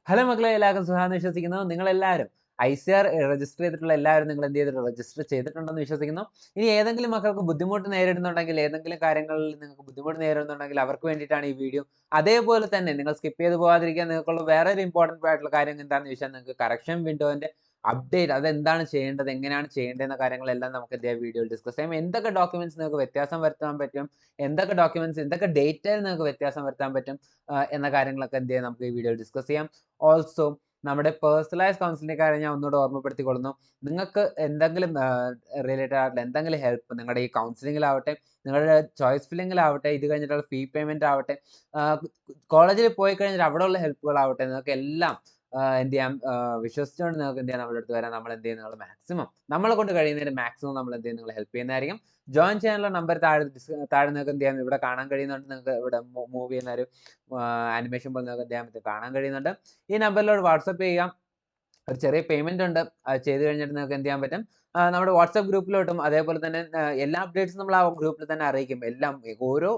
Hello മക്കളെ, എല്ലാവർക്കും സുഖാന്ന് വിശ്വസിക്കുന്നു. നിങ്ങളെല്ലാവരും ICR രജിസ്റ്റർ ചെയ്തിട്ടുള്ള എല്ലാവരും നിങ്ങൾ എന്ത് ചെയ്തിട്ടുണ്ട്? രജിസ്റ്റർ ചെയ്തിട്ടുണ്ടെന്ന് വിശ്വസിക്കുന്നു. ഇനി ഏതെങ്കിലും മക്കൾക്ക് ബുദ്ധിമുട്ട് നേരിടുന്നുണ്ടെങ്കിൽ, ഏതെങ്കിലും കാര്യങ്ങളിൽ നിങ്ങൾക്ക് ബുദ്ധിമുട്ട് നേരിടുന്നുണ്ടെങ്കിൽ അവർക്ക് വേണ്ടിയിട്ടാണ് ഈ വീഡിയോ. അതേപോലെ തന്നെ നിങ്ങൾ സ്കിപ്പ് ചെയ്ത് പോകാതിരിക്കാൻ നിങ്ങൾക്കുള്ള വേറൊരു ഇമ്പോർട്ടന്റ് ആയിട്ടുള്ള കാര്യം എന്താണെന്ന് ചോദിച്ചാൽ, നിങ്ങൾക്ക് കറക്ഷൻ വിൻഡോന്റെ അപ്ഡേറ്റ് അതെന്താണ് ചെയ്യേണ്ടത്, എങ്ങനെയാണ് ചെയ്യേണ്ടത് എന്ന കാര്യങ്ങളെല്ലാം നമുക്ക് ഇതേ വീഡിയോയിൽ ഡിസ്കസ് ചെയ്യാം. എന്തൊക്കെ ഡോക്യുമെന്റ്സ് നിങ്ങൾക്ക് വ്യത്യാസം വരുത്താൻ പറ്റും, എന്തൊക്കെ ഡോക്യുമെന്റ്സ് എന്തൊക്കെ ഡേറ്റയിൽ നിങ്ങൾക്ക് വ്യത്യാസം വരുത്താൻ പറ്റും എന്ന കാര്യങ്ങളൊക്കെ എന്ത് ചെയ്യാം നമുക്ക് ഈ വീഡിയോയിൽ ഡിസ്കസ് ചെയ്യാം. ഓൾസോ നമ്മുടെ പേഴ്സണലൈസ് കൗൺസിലിംഗ് കാര്യം ഞാൻ ഒന്നുകൂടെ ഓർമ്മപ്പെടുത്തിക്കൊള്ളുന്നു. നിങ്ങൾക്ക് എന്തെങ്കിലും റിലേറ്റഡ് ആയിട്ടുള്ള എന്തെങ്കിലും ഹെൽപ്പ് നിങ്ങളുടെ ഈ കൗൺസിലിങ്ങിലാവട്ടെ, നിങ്ങളുടെ ചോയ്സ് ഫില്ലിങ്ങിലാവട്ടെ, ഇത് കഴിഞ്ഞിട്ടുള്ള ഫീ പേയ്മെന്റ് ആവട്ടെ, കോളേജിൽ പോയി കഴിഞ്ഞാൽ അവിടെയുള്ള ഹെൽപ്പുകളാവട്ടെ, നിങ്ങൾക്ക് എല്ലാം എന്ത് ചെയ്യാം, വിശ്വസിച്ചുകൊണ്ട് നിങ്ങൾക്ക് എന്ത് ചെയ്യാം നമ്മുടെ അടുത്ത് വരാം. നമ്മൾ എന്ത് ചെയ്യും, നിങ്ങൾ മാക്സിമം നമ്മളെ കൊണ്ട് കഴിയുന്നതിന് മാക്സിമം നമ്മൾ എന്ത് ചെയ്യും, നിങ്ങൾ ഹെൽപ്പ് ചെയ്യുന്നതായിരിക്കും. ജോയിൻ ചെയ്യാനുള്ള നമ്പർ താഴെ നിങ്ങൾക്ക് എന്ത് ചെയ്യാം, ഇവിടെ കാണാൻ കഴിയുന്നുണ്ട്. നിങ്ങൾക്ക് ഇവിടെ മൂവ് ചെയ്യുന്ന ഒരു ആനിമേഷൻ പോലെ നിങ്ങൾക്ക് എന്ത് ചെയ്യാൻ പറ്റും, കാണാൻ കഴിയുന്നുണ്ട്. ഈ നമ്പറിലോട് വാട്സപ്പ് ചെയ്യാം. ഒരു ചെറിയ പേയ്മെന്റ് ഉണ്ട്. അത് ചെയ്ത് കഴിഞ്ഞിട്ട് നിങ്ങൾക്ക് എന്ത് ചെയ്യാൻ പറ്റും, നമ്മുടെ വാട്സപ്പ് ഗ്രൂപ്പിലോട്ടും അതേപോലെ തന്നെ എല്ലാ അപ്ഡേറ്റ്സും നമ്മൾ ആ ഗ്രൂപ്പിൽ തന്നെ അറിയിക്കും. എല്ലാം ഓരോ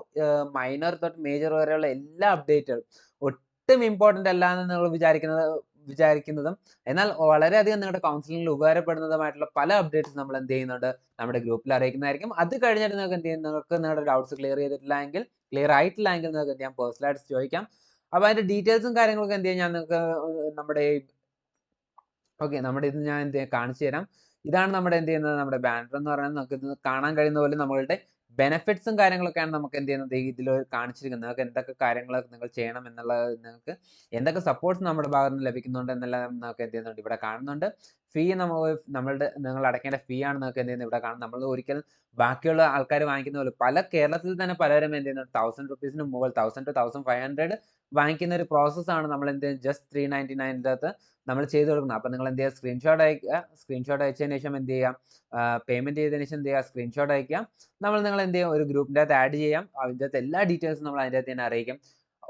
മൈനർ തൊട്ട് മേജർ വരെയുള്ള എല്ലാ അപ്ഡേറ്റുകളും ഒട്ടും ഇമ്പോർട്ടൻ്റ് അല്ല എന്ന് നിങ്ങൾ വിചാരിക്കുന്നതും എന്നാൽ വളരെയധികം നിങ്ങളുടെ കൗൺസിലിംഗിൽ ഉപകാരപ്പെടുന്നതുമായിട്ടുള്ള പല അപ്ഡേറ്റ്സ് നമ്മൾ എന്ത് ചെയ്യുന്നുണ്ട്, നമ്മുടെ ഗ്രൂപ്പിൽ അറിയിക്കുന്നതായിരിക്കും. അത് കഴിഞ്ഞിട്ട് നിങ്ങൾക്ക് എന്ത് ചെയ്യും, നിങ്ങൾക്ക് നിങ്ങളുടെ ഡൗട്ട്സ് ക്ലിയർ ആയിട്ടില്ല എങ്കിൽ നിങ്ങൾക്ക് എന്ത് ചെയ്യാം, പേഴ്സണലായിട്ട് ചോദിക്കാം. അപ്പോൾ അതിന്റെ ഡീറ്റെയിൽസും കാര്യങ്ങളൊക്കെ എന്ത് ചെയ്യാം, ഞാൻ നിങ്ങൾക്ക് നമ്മുടെ നമ്മുടെ ഇത് ഞാൻ എന്ത് ചെയ്യാം, കാണിച്ചു തരാം. ഇതാണ് നമ്മുടെ എന്ത് ചെയ്യുന്നത്, നമ്മുടെ ബാനർ എന്ന് പറയുന്നത്. നമുക്ക് ഇത് കാണാൻ കഴിയുന്ന പോലെ നമ്മളുടെ ബെനിഫിറ്റ്സും കാര്യങ്ങളൊക്കെയാണ് നമുക്ക് എന്ത് ചെയ്യുന്നത് ഇതിൽ കാണിച്ചിരിക്കുന്നത്. നിങ്ങൾക്ക് എന്തൊക്കെ കാര്യങ്ങൾ നിങ്ങൾ ചെയ്യണം എന്നുള്ളത്, നിങ്ങൾക്ക് എന്തൊക്കെ സപ്പോർട്ട്സ് നമ്മുടെ ഭാഗത്ത് നിന്ന് ലഭിക്കുന്നുണ്ട് എന്നെല്ലാം നമുക്ക് എന്ത് ചെയ്യുന്നുണ്ട്, ഇവിടെ കാണുന്നുണ്ട്. ഫീ നിങ്ങൾ അടയ്ക്കേണ്ട ഫീ ആണ് നിങ്ങൾക്ക് എന്ത് ചെയ്യുന്നത് ഇവിടെ കാണുന്നത്. നമ്മൾ ഒരിക്കലും ബാക്കിയുള്ള ആൾക്കാർ വാങ്ങിക്കുന്ന പോലെ കേരളത്തിൽ തന്നെ പലരും എന്ത് ചെയ്യുന്നുണ്ട്, 1000 റുപ്പീസിന് മുകളിൽ 1000 to 1500 വാങ്ങിക്കുന്ന ഒരു പ്രോസസ്സാണ് നമ്മൾ എന്ത് ജസ്റ്റ് 399 അകത്ത് നമ്മൾ ചെയ്ത് കൊടുക്കുന്നത്. അപ്പോൾ നിങ്ങൾ എന്ത് ചെയ്യുക, സ്ക്രീൻഷോട്ട് അയക്കുക. സ്ക്രീൻഷോട്ട് അയച്ചതിന് ശേഷം എന്ത് ചെയ്യാം, പേയ്മെന്റ് ചെയ്തതിന് ശേഷം എന്ത് ചെയ്യുക, സ്ക്രീൻഷോട്ട് അയക്കുക. നിങ്ങൾ എന്ത് ചെയ്യും, ഒരു ഗ്രൂപ്പിൻ്റെ അകത്ത് ആഡ് ചെയ്യാം. അതിൻ്റെ അകത്ത് എല്ലാ ഡീറ്റെയിൽസും നമ്മൾ അതിൻ്റെ അകത്ത് തന്നെ അറിയിക്കും.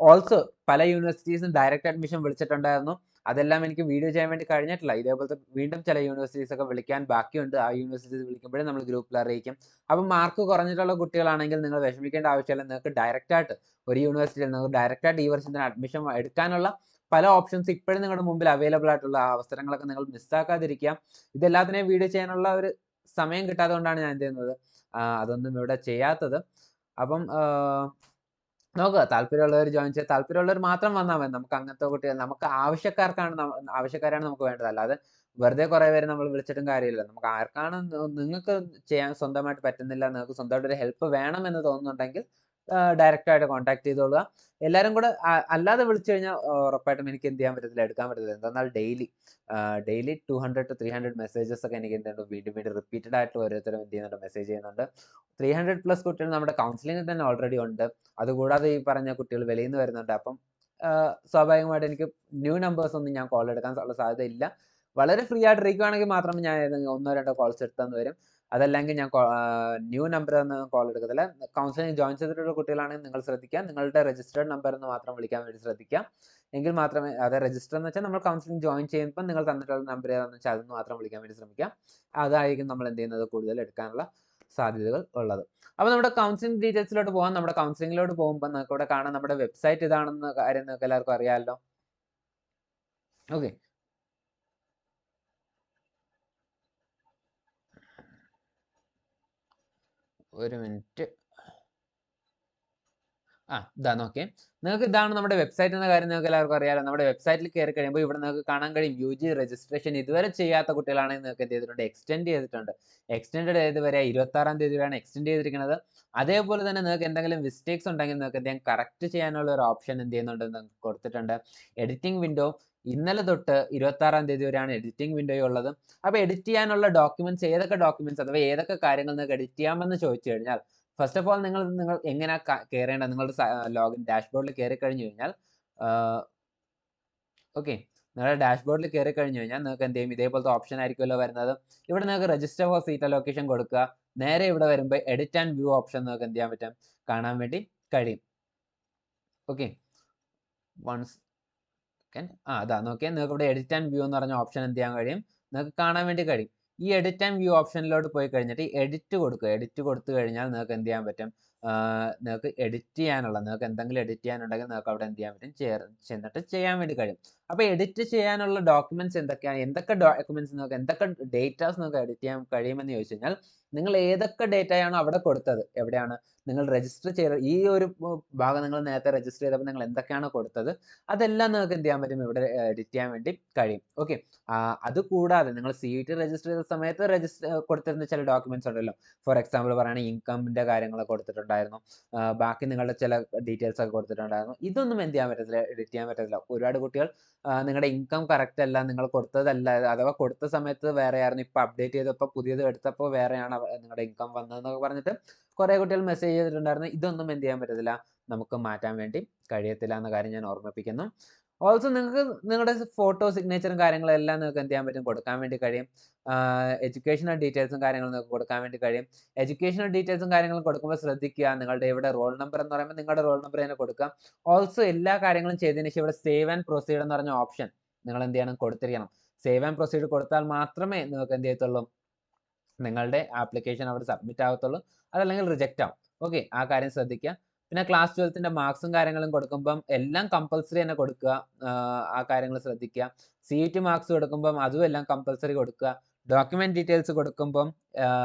ഓൾസോ പല യൂണിവേഴ്സിറ്റീസും ഡയറക്റ്റ് അഡ്മിഷൻ വിളിച്ചിട്ടുണ്ടായിരുന്നു. അതെല്ലാം എനിക്ക് വീഡിയോ ചെയ്യാൻ വേണ്ടി കഴിഞ്ഞിട്ടില്ല. ഇതേപോലത്തെ വീണ്ടും ചില യൂണിവേഴ്സിറ്റീസ് ഒക്കെ വിളിക്കാൻ ബാക്കിയുണ്ട്. ആ യൂണിവേഴ്സിറ്റീസ് വിളിക്കുമ്പോഴേ നമ്മൾ ഗ്രൂപ്പിൽ അറിയിക്കും. അപ്പം മാർക്ക് കുറഞ്ഞിട്ടുള്ള കുട്ടികളാണെങ്കിൽ നിങ്ങൾ വിഷമിക്കേണ്ട ആവശ്യമില്ല. നിങ്ങൾക്ക് ഡയറക്റ്റ് ആയിട്ട് ഒരു യൂണിവേഴ്സിറ്റിയിൽ നിങ്ങൾക്ക് ഡയറക്റ്റ് ആയിട്ട് ഈ വർഷത്തിന് അഡ്മിഷൻ എടുക്കാനുള്ള പല ഓപ്ഷൻസ് ഇപ്പോഴും നിങ്ങളുടെ മുമ്പിൽ അവൈലബിൾ ആയിട്ടുള്ള അവസരങ്ങളൊക്കെ നിങ്ങൾ മിസ്സാക്കാതിരിക്കുക. ഇതെല്ലാത്തിനെയും വീഡിയോ ചെയ്യാനുള്ള ഒരു സമയം കിട്ടാത്തത് കൊണ്ടാണ് ഞാൻ എന്ത് ചെയ്യുന്നത്, അതൊന്നും ഇവിടെ ചെയ്യാത്തത്. അപ്പം നോക്കുക, താല്പര്യമുള്ളവർ ജോയിൻ ചെയ്യുക. താല്പര്യമുള്ളവർ മാത്രം വന്നാൽ മതി. നമുക്ക് അങ്ങനത്തെ കുട്ടികൾ, നമുക്ക് ആവശ്യക്കാരാണ് നമുക്ക് വേണ്ടത്. അല്ലാതെ വെറുതെ കുറേ പേര് നമ്മൾ വിളിച്ചിട്ടും കാര്യമില്ല. നമുക്ക് ആർക്കാണ് നിങ്ങൾക്ക് ചെയ്യാൻ സ്വന്തമായിട്ട് പറ്റുന്നില്ല, നിങ്ങൾക്ക് സ്വന്തമായിട്ട് ഒരു ഹെൽപ്പ് വേണം എന്ന് തോന്നുന്നുണ്ടെങ്കിൽ ഡയറക്റ്റ് ആയിട്ട് കോൺടാക്ട് ചെയ്തോളുക. എല്ലാവരും കൂടെ അല്ലാതെ വിളിച്ചു കഴിഞ്ഞാൽ ഉറപ്പായിട്ടും എനിക്ക് എന്ത് ചെയ്യാൻ പറ്റത്തില്ല, എടുക്കാൻ പറ്റത്തില്ല. എന്തെന്നാൽ ഡെയിലി 200 to 300 മെസ്സേജസ് ഒക്കെ എനിക്ക് എന്തുണ്ട്, വീണ്ടും റിപ്പീറ്റഡ് ആയിട്ട് ഓരോരുത്തരും എന്ത് ചെയ്യുന്നുണ്ട്, മെസ്സേജ് ചെയ്യുന്നുണ്ട്. 300+ കുട്ടികൾ നമ്മുടെ കൗൺസിലിംഗിൽ തന്നെ ഓൾറെഡി ഉണ്ട്. അതുകൂടാതെ ഈ പറഞ്ഞ കുട്ടികൾ വെളിയിൽ നിന്ന് വരുന്നുണ്ട്. അപ്പം സ്വാഭാവികമായിട്ട് എനിക്ക് ന്യൂ നമ്പേഴ്സ് ഒന്നും ഞാൻ കോൾ എടുക്കാൻ ഉള്ള സാധ്യതയില്ല. വളരെ ഫ്രീ ആയിട്ട് ഇരിക്കുകയാണെങ്കിൽ മാത്രം ഞാൻ ഒന്നോ രണ്ടോ കോൾസ് എടുത്തെന്ന് വരും. അതല്ലെങ്കിൽ ഞാൻ ന്യൂ നമ്പർ ഒന്നും കോൾ എടുക്കത്തില്ല. കൗൺസിലിംഗ് ജോയിൻ ചെയ്തിട്ടുള്ള കുട്ടികളാണെങ്കിൽ നിങ്ങൾ ശ്രദ്ധിക്കുക, നിങ്ങളുടെ രജിസ്റ്റേർഡ് നമ്പർ എന്ന് മാത്രം വിളിക്കാൻ വേണ്ടി ശ്രദ്ധിക്കുക. എങ്കിൽ മാത്രമേ, അത് രജിസ്റ്റർ എന്ന് വെച്ചാൽ നമ്മൾ കൗൺസിലിംഗ് ജോയിൻ ചെയ്യുമ്പോൾ നിങ്ങൾ തന്നിട്ടുള്ള നമ്പർ ഏതാണെന്ന് വെച്ചാൽ അതൊന്ന് മാത്രം വിളിക്കാൻ വേണ്ടി ശ്രമിക്കാം. അതായിരിക്കും നമ്മൾ എന്ത് ചെയ്യുന്നത്, കൂടുതൽ എടുക്കാനുള്ള സാധ്യതകൾ ഉള്ളത്. അപ്പോൾ നമ്മുടെ കൗൺസിലിംഗ് ഡീറ്റെയിൽസിലോട്ട് പോകാം. നമ്മുടെ കൗൺസിലിംഗിലോട്ട് പോകുമ്പോൾ നമുക്ക് ഇവിടെ കാണാം, നമ്മുടെ വെബ്സൈറ്റ് ഇതാണെന്ന കാര്യം നിങ്ങൾക്ക് എല്ലാവർക്കും അറിയാമല്ലോ. ഓക്കെ, ഒരു മിനിറ്റ്. ഇതാ നോക്കിയേ. നിങ്ങൾക്ക് ഇതാണ് നമ്മുടെ വെബ്സൈറ്റ് എന്ന കാര്യം നിങ്ങൾക്ക് എല്ലാവർക്കും അറിയാമല്ലോ. നമ്മുടെ വെബ്സൈറ്റിൽ കയറി കഴിയുമ്പോൾ ഇവിടെ നിങ്ങൾക്ക് കാണാൻ കഴിയും, UG രജിസ്ട്രേഷൻ ഇതുവരെ ചെയ്യാത്ത കുട്ടികളാണെങ്കിൽ നിങ്ങൾക്ക് എന്ത് ചെയ്തിട്ടുണ്ട്, എക്സ്റ്റെൻഡ് ചെയ്തിട്ടുണ്ട്. എക്സ്റ്റെൻഡ് ചെയ്ത് വരെ 26-ാം തീയതി വരെയാണ് എക്സ്റ്റെൻഡ് ചെയ്തിരിക്കുന്നത്. അതേപോലെ തന്നെ നിങ്ങൾക്ക് എന്തെങ്കിലും മിസ്റ്റേക്സ് ഉണ്ടെങ്കിൽ നിങ്ങൾക്ക് എന്തെങ്കിലും കറക്റ്റ് ചെയ്യാനുള്ള ഒരു ഓപ്ഷൻ എന്ത് ചെയ്യുന്നുണ്ട്, നിങ്ങൾക്ക് കൊടുത്തിട്ടുണ്ട്. എഡിറ്റിംഗ് വിൻഡോ ഇന്നലെ തൊട്ട് 26-ാം തീയതി വരെയാണ് എഡിറ്റിംഗ് വിൻഡോ ഉള്ളത്. അപ്പോൾ എഡിറ്റ് ചെയ്യാനുള്ള ഡോക്യുമെന്റ്സ്, ഏതൊക്കെ ഡോക്യുമെന്റ്സ് അഥവാ ഏതൊക്കെ കാര്യങ്ങൾ നിങ്ങൾക്ക് എഡിറ്റ് ചെയ്യാമെന്ന് ചോദിച്ചു കഴിഞ്ഞാൽ, ഫസ്റ്റ് ഓഫ് ഓൾ നിങ്ങൾ എങ്ങനെയാ കയറേണ്ടത്, നിങ്ങളുടെ ലോഗിൻ ഡാഷ്ബോർഡിൽ കയറി കഴിഞ്ഞു കഴിഞ്ഞാൽ, ഓക്കെ, നിങ്ങളുടെ ഡാഷ്ബോർഡിൽ കയറി കഴിഞ്ഞു കഴിഞ്ഞാൽ നിങ്ങൾക്ക് എന്ത് ചെയ്യും, ഇതേപോലത്തെ ഓപ്ഷൻ ആയിരിക്കുമല്ലോ വരുന്നത്. ഇവിടെ നിങ്ങൾക്ക് രജിസ്റ്റർ ഫോർ സീറ്റ് അലോക്കേഷൻ കൊടുക്കുക. നേരെ ഇവിടെ വരുമ്പോൾ എഡിറ്റ് ആൻഡ് വ്യൂ ഓപ്ഷൻ നിങ്ങൾക്ക് എന്ത് ചെയ്യാൻ പറ്റും, കാണാൻ വേണ്ടി കഴിയും. ഓക്കെ, വൺസ് അതാ നോക്കിയാൽ നിങ്ങൾക്ക് ഇവിടെ എഡിറ്റ് ആൻഡ് വ്യൂ എന്ന് പറഞ്ഞ ഓപ്ഷൻ എന്ത് ചെയ്യാൻ കഴിയും, നിങ്ങൾക്ക് കാണാൻ വേണ്ടി കഴിയും. ഈ എഡിറ്റ് ആൻഡ് വ്യൂ ഓപ്ഷനിലോട്ട് പോയി കഴിഞ്ഞിട്ട് എഡിറ്റ് കൊടുക്കുക. എഡിറ്റ് കൊടുത്തു കഴിഞ്ഞാൽ നിങ്ങൾക്ക് എന്ത് ചെയ്യാൻ പറ്റും, നിങ്ങൾക്ക് എഡിറ്റ് ചെയ്യാനുള്ള, നിങ്ങൾക്ക് എന്തെങ്കിലും എഡിറ്റ് ചെയ്യാനുണ്ടെങ്കിൽ നിങ്ങൾക്ക് അവിടെ എന്ത് ചെയ്യാൻ പറ്റും, ചെന്നിട്ട് ചെയ്യാൻ വേണ്ടി കഴിയും. അപ്പോൾ എഡിറ്റ് ചെയ്യാനുള്ള ഡോക്യുമെന്റ്സ് എന്തൊക്കെയാണ്, എന്തൊക്കെ ഡോക്യുമെന്റ്സ് നിങ്ങൾക്ക്, എന്തൊക്കെ ഡേറ്റാസ് നിങ്ങൾക്ക് എഡിറ്റ് ചെയ്യാൻ കഴിയുമെന്ന് ചോദിച്ചു കഴിഞ്ഞാൽ, നിങ്ങൾ ഏതൊക്കെ ഡേറ്റയാണോ അവിടെ കൊടുത്തത്, എവിടെയാണ് നിങ്ങൾ രജിസ്റ്റർ ചെയ്ത ഈ ഒരു ഭാഗം നിങ്ങൾ നേരത്തെ രജിസ്റ്റർ ചെയ്തപ്പോൾ നിങ്ങൾ എന്തൊക്കെയാണോ കൊടുത്തത് അതെല്ലാം നിങ്ങൾക്ക് എന്ത് ചെയ്യാൻ പറ്റും, ഇവിടെ എഡിറ്റ് ചെയ്യാൻ വേണ്ടി കഴിയും. ഓക്കെ, അതുകൂടാതെ നിങ്ങൾ CUT രജിസ്റ്റർ ചെയ്ത സമയത്ത് കൊടുത്തിരുന്ന ചില ഡോക്യുമെന്റ്സ് ഉണ്ടല്ലോ. ഫോർ എക്സാമ്പിൾ പറയുകയാണെങ്കിൽ ഇൻകമിന്റെ കാര്യങ്ങളൊക്കെ കൊടുത്തിട്ടുണ്ടായിരുന്നു, ബാക്കി നിങ്ങളുടെ ചില ഡീറ്റെയിൽസ് ഒക്കെ കൊടുത്തിട്ടുണ്ടായിരുന്നു. ഇതൊന്നും എന്ത് ചെയ്യാൻ പറ്റത്തില്ല, എഡിറ്റ് ചെയ്യാൻ പറ്റത്തില്ല. ഒരുപാട് കുട്ടികൾ നിങ്ങളുടെ ഇൻകം കറക്റ്റ് അല്ല, നിങ്ങൾ കൊടുത്തതല്ല, അഥവാ കൊടുത്ത സമയത്ത് വേറെ ആയിരുന്നു, ഇപ്പൊ അപ്ഡേറ്റ് ചെയ്തപ്പോൾ പുതിയത് എടുത്തപ്പോൾ വേറെയാണ് നിങ്ങളുടെ ഇൻകം വന്നതെന്നൊക്കെ പറഞ്ഞിട്ട് കുറെ കുട്ടികൾ മെസ്സേജ് ചെയ്തിട്ടുണ്ടായിരുന്നു. ഇതൊന്നും എന്ത് ചെയ്യാൻ പറ്റത്തില്ല, നമുക്ക് മാറ്റാൻ വേണ്ടി കഴിയത്തില്ല എന്ന കാര്യം ഞാൻ ഓർമ്മിപ്പിക്കുന്നു. ഓൾസോ നിങ്ങൾക്ക് നിങ്ങളുടെ ഫോട്ടോ, സിഗ്നേച്ചറും കാര്യങ്ങളും എല്ലാം നിങ്ങൾക്ക് എന്ത് ചെയ്യാൻ പറ്റും, കൊടുക്കാൻ വേണ്ടി കഴിയും. എഡ്യൂക്കേഷണൽ ഡീറ്റെയിൽസും കാര്യങ്ങളും നിങ്ങൾക്ക് കൊടുക്കാൻ വേണ്ടി കഴിയും. എഡ്യൂക്കേഷണൽ ഡീറ്റെയിൽസും കാര്യങ്ങളും കൊടുക്കുമ്പോൾ ശ്രദ്ധിക്കുക, നിങ്ങളുടെ ഇവിടെ റോൾ നമ്പർ എന്ന് പറയുമ്പോൾ നിങ്ങളുടെ റോൾ നമ്പർ തന്നെ കൊടുക്കുക. ഓൾസോ എല്ലാ കാര്യങ്ങളും ചെയ്തതിന് ശേഷം ഇവിടെ സേവ് ആൻഡ് പ്രൊസീഡ് എന്ന് പറഞ്ഞ ഓപ്ഷൻ നിങ്ങൾ എന്ത് ചെയ്യണം, കൊടുത്തിരിക്കണം. സേവ് ആൻഡ് പ്രൊസീഡ് കൊടുത്താൽ മാത്രമേ നിങ്ങൾക്ക് എന്ത് ചെയ്യത്തുള്ളൂ, നിങ്ങളുടെ ആപ്ലിക്കേഷൻ അവിടെ സബ്മിറ്റ് ആവത്തുള്ളൂ, അതല്ലെങ്കിൽ റിജക്റ്റ് ആവും. ഓക്കെ, ആ കാര്യം ശ്രദ്ധിക്കുക. പിന്നെ ക്ലാസ് 12ന്റെ മാർക്സും കാര്യങ്ങളും കൊടുക്കുമ്പം എല്ലാം കമ്പൽസറി തന്നെ കൊടുക്കുക, ആ കാര്യങ്ങൾ ശ്രദ്ധിക്കുക. CUT മാർക്സ് കൊടുക്കുമ്പം അതും എല്ലാം കമ്പൽസറി കൊടുക്കുക. ഡോക്യുമെന്റ് ഡീറ്റെയിൽസ് കൊടുക്കുമ്പം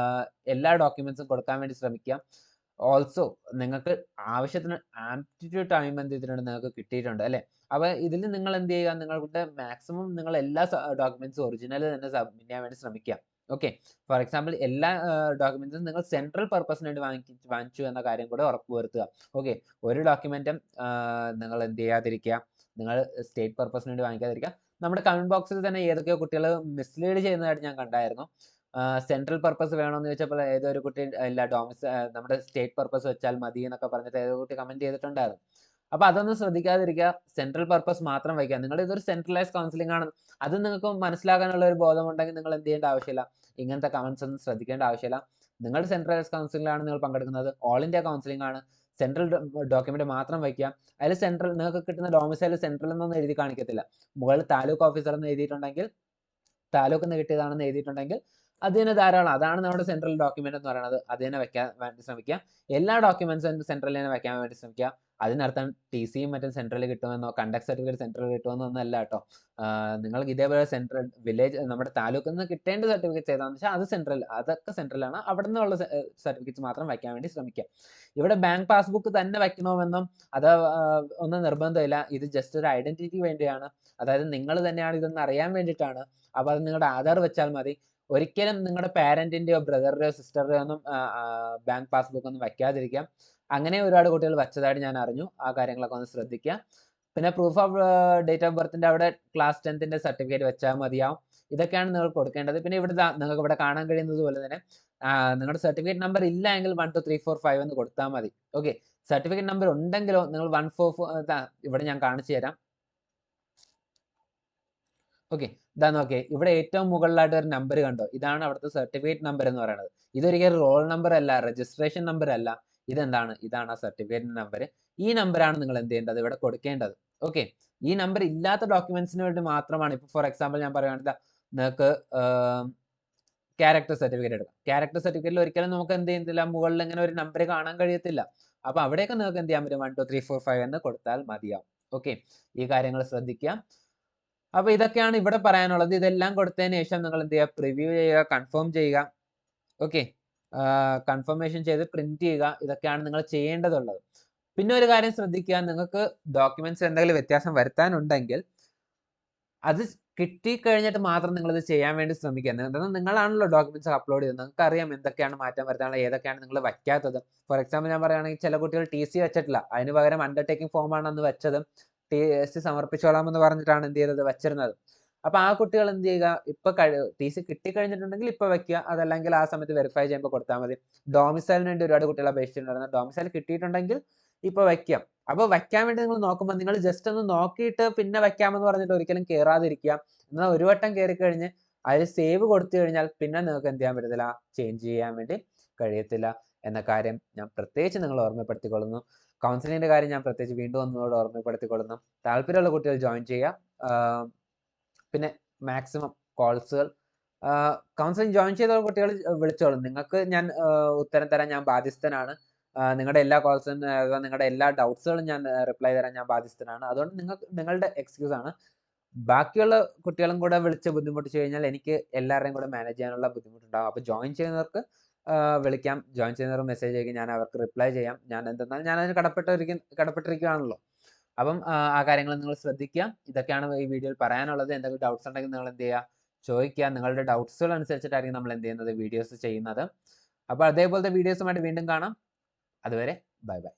എല്ലാ ഡോക്യുമെന്റ്സും കൊടുക്കാൻ വേണ്ടി ശ്രമിക്കുക. ഓൾസോ നിങ്ങൾക്ക് ആവശ്യത്തിന് ആപ്റ്റിറ്റ്യൂഡ് ടൈം എന്ത് ചെയ്തിട്ടുണ്ട്, നിങ്ങൾക്ക് കിട്ടിയിട്ടുണ്ട് അല്ലേ. അപ്പോൾ ഇതിൽ നിങ്ങൾ എന്ത് ചെയ്യുക, നിങ്ങളുടെ മാക്സിമം നിങ്ങൾ എല്ലാ ഡോക്യുമെന്റ്സും ഒറിജിനൽ തന്നെ സബ്മിറ്റ് ചെയ്യാൻ വേണ്ടി ശ്രമിക്കുക. ഓക്കെ, ഫോർ എക്സാമ്പിൾ എല്ലാ ഡോക്യുമെന്റ്സും നിങ്ങൾ സെൻട്രൽ പർപ്പസിന് വേണ്ടി വാങ്ങിച്ചു എന്ന കാര്യം കൂടെ ഉറപ്പുവരുത്തുക. ഓക്കെ, ഒരു ഡോക്യുമെന്റും നിങ്ങൾ എന്ത് ചെയ്യാതിരിക്കുക, നിങ്ങൾ സ്റ്റേറ്റ് പർപ്പസിന് വേണ്ടി വാങ്ങിക്കാതിരിക്കുക. നമ്മുടെ കമന്റ് ബോക്സിൽ തന്നെ ഏതൊക്കെയോ കുട്ടികൾ മിസ്ലീഡ് ചെയ്യുന്നതായിട്ട് ഞാൻ കണ്ടായിരുന്നു. സെൻട്രൽ പർപ്പസ് വേണമെന്ന് ചോദിച്ചപ്പോൾ ഏതൊരു കുട്ടി ഇല്ല, നമ്മുടെ സ്റ്റേറ്റ് പർപ്പസ് വെച്ചാൽ മതി എന്നൊക്കെ പറഞ്ഞിട്ട് ഏതോ കുട്ടി കമന്റ് ചെയ്തിട്ടുണ്ടായിരുന്നു. അപ്പൊ അതൊന്നും ശ്രദ്ധിക്കാതിരിക്കുക, സെൻട്രൽ പർപ്പസ് മാത്രം വയ്ക്കുക. നിങ്ങൾ ഇതൊരു സെൻട്രലൈസ് കൗൺസിലിംഗ് ആണ്, അത് നിങ്ങൾക്ക് മനസ്സിലാക്കാനുള്ള ഒരു ബോധമുണ്ടെങ്കിൽ നിങ്ങൾ എന്ത് ചെയ്യേണ്ട ആവശ്യമില്ല, ഇങ്ങനത്തെ കമന്റ്സ് ഒന്നും ശ്രദ്ധിക്കേണ്ട ആവശ്യമില്ല. നിങ്ങൾ സെൻട്രലൈസ് കൗൺസിലിംഗിലാണ് നിങ്ങൾ പങ്കെടുക്കുന്നത്, ഓൾ ഇന്ത്യ കൗൺസിലിംഗ് ആണ്. സെൻട്രൽ ഡോക്യുമെന്റ് മാത്രം വയ്ക്കുക. അതിൽ സെൻട്രൽ നിങ്ങൾക്ക് കിട്ടുന്ന ഡോമിസൈൽ സെൻട്രൽ എന്നൊന്നും എഴുതി കാണിക്കത്തില്ല. മുകളിൽ താലൂക്ക് ഓഫീസർ എന്ന് എഴുതിയിട്ടുണ്ടെങ്കിൽ, താലൂക്ക് എന്ന് കിട്ടിയതാണെന്ന് എഴുതിയിട്ടുണ്ടെങ്കിൽ അത് തന്നെ ധാരാളം. അതാണ് നമ്മുടെ സെൻട്രൽ ഡോക്യുമെന്റ് എന്ന് പറയുന്നത്. അത് തന്നെ വെക്കാൻ വേണ്ടി ശ്രമിക്കുക. എല്ലാ ഡോക്യുമെന്റ്സും സെൻട്രലിൽ തന്നെ വെക്കാൻ വേണ്ടി ശ്രമിക്കുക. അതിനർത്ഥം TCയും മറ്റും സെൻട്രലിൽ കിട്ടുമെന്നോ കണ്ടക്ട് സർട്ടിഫിക്കറ്റ് സെൻട്രലിൽ കിട്ടുമെന്നോ ഒന്നല്ല കേട്ടോ. നിങ്ങൾക്ക് ഇതേപോലെ സെൻട്രൽ വില്ലേജ് നമ്മുടെ താലൂക്കിൽ നിന്ന് കിട്ടേണ്ട സർട്ടിഫിക്കറ്റ് ഏതാണെന്ന് വെച്ചാൽ അത് സെൻട്രൽ, അതൊക്കെ സെൻട്രലാണ്. അവിടെ നിന്നുള്ള സർട്ടിഫിക്കറ്റ്സ് മാത്രം വയ്ക്കാൻ വേണ്ടി ശ്രമിക്കുക. ഇവിടെ ബാങ്ക് പാസ്ബുക്ക് തന്നെ വയ്ക്കണമെന്നും അത് ഒന്നും നിർബന്ധമില്ല. ഇത് ജസ്റ്റ് ഒരു ഐഡന്റിറ്റിക്ക് വേണ്ടിയാണ്. അതായത് നിങ്ങൾ തന്നെയാണ് ഇതെന്ന് അറിയാൻ വേണ്ടിയിട്ടാണ്. അപ്പോൾ അത് നിങ്ങളുടെ ആധാർ വെച്ചാൽ മതി. ഒരിക്കലും നിങ്ങളുടെ പാരന്റിന്റെയോ ബ്രദറിന്റെയോ സിസ്റ്ററുടെയോ ഒന്നും ബാങ്ക് പാസ്ബുക്ക് ഒന്നും വയ്ക്കാതിരിക്കാം. അങ്ങനെ ഒരുപാട് കുട്ടികൾ വച്ചതായിട്ട് ഞാൻ അറിഞ്ഞു. ആ കാര്യങ്ങളൊക്കെ ഒന്ന് ശ്രദ്ധിക്കുക. പിന്നെ പ്രൂഫ് ഓഫ് ഡേറ്റ് ഓഫ് ബർത്തിന്റെ അവിടെ ക്ലാസ് 10ന്റെ സർട്ടിഫിക്കറ്റ് വെച്ചാൽ മതിയാവും. ഇതൊക്കെയാണ് നിങ്ങൾ കൊടുക്കേണ്ടത്. പിന്നെ ഇവിടെ നിങ്ങൾക്ക് ഇവിടെ കാണാൻ കഴിയുന്നത് പോലെ തന്നെ നിങ്ങളുടെ സർട്ടിഫിക്കറ്റ് നമ്പർ ഇല്ല എങ്കിൽ 1 2 3 4 5 എന്ന് കൊടുത്താൽ മതി. ഓക്കെ, സർട്ടിഫിക്കറ്റ് നമ്പർ ഉണ്ടെങ്കിലോ നിങ്ങൾ 144 ഇവിടെ ഞാൻ കാണിച്ചു തരാം. ഓക്കെ, ഇതാ നോക്കിയേ, ഇവിടെ ഏറ്റവും മുകളിലായിട്ട് ഒരു നമ്പർ കണ്ടോ, ഇതാണ് അവിടുത്തെ സർട്ടിഫിക്കറ്റ് നമ്പർ എന്ന് പറയുന്നത്. ഇതൊരിക്കലും റോൾ നമ്പർ അല്ല, രജിസ്ട്രേഷൻ നമ്പർ അല്ല. ഇതെന്താണ്, ഇതാണ് ആ സർട്ടിഫിക്കറ്റ് നമ്പർ. ഈ നമ്പറാണ് നിങ്ങൾ എന്ത് ചെയ്യേണ്ടത്, ഇവിടെ കൊടുക്കേണ്ടത്. ഓക്കെ, ഈ നമ്പർ ഇല്ലാത്ത ഡോക്യുമെന്റ്സിന് വേണ്ടി മാത്രമാണ്. ഇപ്പോൾ ഫോർ എക്സാമ്പിൾ ഞാൻ പറയുകയാണെങ്കിൽ നിങ്ങൾക്ക് ക്യാരക്ടർ സർട്ടിഫിക്കറ്റ് എടുക്കാം. ക്യാരക്ടർ സർട്ടിഫിക്കറ്റിൽ ഒരിക്കലും നമുക്ക് എന്ത് ചെയ്യുന്നില്ല, മുകളിൽ ഇങ്ങനെ ഒരു നമ്പർ കാണാൻ കഴിയത്തില്ല. അപ്പൊ അവിടെയൊക്കെ നിങ്ങൾക്ക് എന്ത് ചെയ്യാൻ പറ്റും, 1 2 3 4 5 എന്ന് കൊടുത്താൽ മതിയാവും. ഓക്കെ, ഈ കാര്യങ്ങൾ ശ്രദ്ധിക്കുക. അപ്പൊ ഇതൊക്കെയാണ് ഇവിടെ പറയാനുള്ളത്. ഇതെല്ലാം കൊടുത്തതിന് ശേഷം നിങ്ങൾ എന്ത് ചെയ്യുക, പ്രിവ്യൂ ചെയ്യുക, കൺഫേം ചെയ്യുക. ഓക്കെ, കൺഫർമേഷൻ ചെയ്ത് പ്രിന്റ് ചെയ്യുക. ഇതൊക്കെയാണ് നിങ്ങൾ ചെയ്യേണ്ടതുള്ളത്. പിന്നെ ഒരു കാര്യം ശ്രദ്ധിക്കുക, നിങ്ങൾക്ക് ഡോക്യുമെന്റ്സ് എന്തെങ്കിലും വ്യത്യാസം വരുത്താനുണ്ടെങ്കിൽ അത് കിട്ടിക്കഴിഞ്ഞിട്ട് മാത്രം നിങ്ങളിത് ചെയ്യാൻ വേണ്ടി ശ്രമിക്കുക. എന്നാൽ നിങ്ങളാണല്ലോ ഡോക്യുമെന്റ്സ് അപ്ലോഡ് ചെയ്യുന്നത്, നിങ്ങൾക്ക് അറിയാം എന്തൊക്കെയാണ് മാറ്റം വരുത്താനുള്ളത്, ഏതൊക്കെയാണ് നിങ്ങൾ വയ്ക്കാത്തത്. ഫോർ എക്സാമ്പിൾ ഞാൻ പറയുകയാണെങ്കിൽ ചില കുട്ടികൾ TC വെച്ചിട്ടില്ല, അതിന് പകരം അണ്ടർടേക്കിംഗ് ഫോമാണ് അന്ന് വെച്ചത്. TC സമർപ്പിച്ചോളാം എന്ന് പറഞ്ഞിട്ടാണ് എന്ത് ചെയ്തത്, വെച്ചിരുന്നത്. അപ്പൊ ആ കുട്ടികൾ എന്ത് ചെയ്യുക, ഇപ്പൊ TC കിട്ടിക്കഴിഞ്ഞിട്ടുണ്ടെങ്കിൽ ഇപ്പൊ വെക്കുക, അതല്ലെങ്കിൽ ആ സമയത്ത് വെരിഫൈ ചെയ്യുമ്പോൾ കൊടുത്താൽ മതി. ഡോമിസൈലിന് വേണ്ടി ഒരുപാട് കുട്ടികൾ അപേക്ഷിച്ചിട്ടുണ്ടായിരുന്നു. ഡോമിസൈൽ കിട്ടിയിട്ടുണ്ടെങ്കിൽ ഇപ്പൊ വെക്കാം. അപ്പൊ വെക്കാൻ വേണ്ടി നിങ്ങൾ നോക്കുമ്പോൾ നിങ്ങൾ ജസ്റ്റ് ഒന്ന് നോക്കിയിട്ട് പിന്നെ വെക്കാമെന്ന് പറഞ്ഞിട്ട് ഒരിക്കലും കയറാതിരിക്കുക. എന്നാൽ ഒരു വട്ടം കയറി കഴിഞ്ഞ് അതിൽ സേവ് കൊടുത്തു കഴിഞ്ഞാൽ പിന്നെ നിങ്ങൾക്ക് എന്ത് ചെയ്യാൻ പറ്റത്തില്ല, ചേഞ്ച് ചെയ്യാൻ വേണ്ടി കഴിയത്തില്ല എന്ന കാര്യം ഞാൻ പ്രത്യേകിച്ച് നിങ്ങൾ ഓർമ്മപ്പെടുത്തിക്കൊള്ളുന്നു. കൗൺസിലിങ്ങിന്റെ കാര്യം ഞാൻ പ്രത്യേകിച്ച് വീണ്ടും ഒന്നുകൂടെ ഓർമ്മപ്പെടുത്തിക്കൊള്ളുന്നു. താല്പര്യമുള്ള കുട്ടികൾ ജോയിൻ ചെയ്യുക. പിന്നെ മാക്സിമം കോൾസുകൾ, കൗൺസിലിംഗ് ജോയിൻ ചെയ്ത കുട്ടികൾ വിളിച്ചോളും. നിങ്ങൾക്ക് ഞാൻ ഉത്തരം തരാൻ ഞാൻ ബാധ്യസ്ഥനാണ്. നിങ്ങളുടെ എല്ലാ കോൾസിനും നിങ്ങളുടെ എല്ലാ ഡൗട്ട്സുകളും ഞാൻ റിപ്ലൈ തരാൻ ഞാൻ ബാധ്യസ്ഥനാണ്. അതുകൊണ്ട് നിങ്ങളുടെ എക്സ്ക്യൂസ് ആണ്. ബാക്കിയുള്ള കുട്ടികളും കൂടെ വിളിച്ച് ബുദ്ധിമുട്ടിച്ച് കഴിഞ്ഞാൽ എനിക്ക് എല്ലാവരുടെയും കൂടെ മാനേജ് ചെയ്യാനുള്ള ബുദ്ധിമുട്ടുണ്ടാകും. അപ്പോൾ ജോയിൻ ചെയ്യുന്നവർക്ക് വിളിക്കാം, ജോയിൻ ചെയ്യുന്നവർ മെസ്സേജ് അയക്കും, ഞാൻ അവർക്ക് റിപ്ലൈ ചെയ്യാം. ഞാൻ എന്തെന്നാൽ ഞാൻ അതിന് കടപ്പെട്ടിരിക്കുകയാണല്ലോ. അപ്പം ആ കാര്യങ്ങൾ നിങ്ങൾ ശ്രദ്ധിക്കുക. ഇതൊക്കെയാണ് ഈ വീഡിയോയിൽ പറയാനുള്ളത്. എന്തെങ്കിലും ഡൗട്ട്സ് ഉണ്ടെങ്കിൽ നിങ്ങൾ എന്ത് ചെയ്യുക, ചോദിക്കുക. നിങ്ങളുടെ ഡൗട്ട്സുകൾ അനുസരിച്ചിട്ടായിരിക്കും നമ്മൾ എന്ത് ചെയ്യുന്നത്, വീഡിയോസ് ചെയ്യുന്നത്. അപ്പോൾ അതേപോലത്തെ വീഡിയോസുമായിട്ട് വീണ്ടും കാണാം. അതുവരെ ബൈ ബൈ.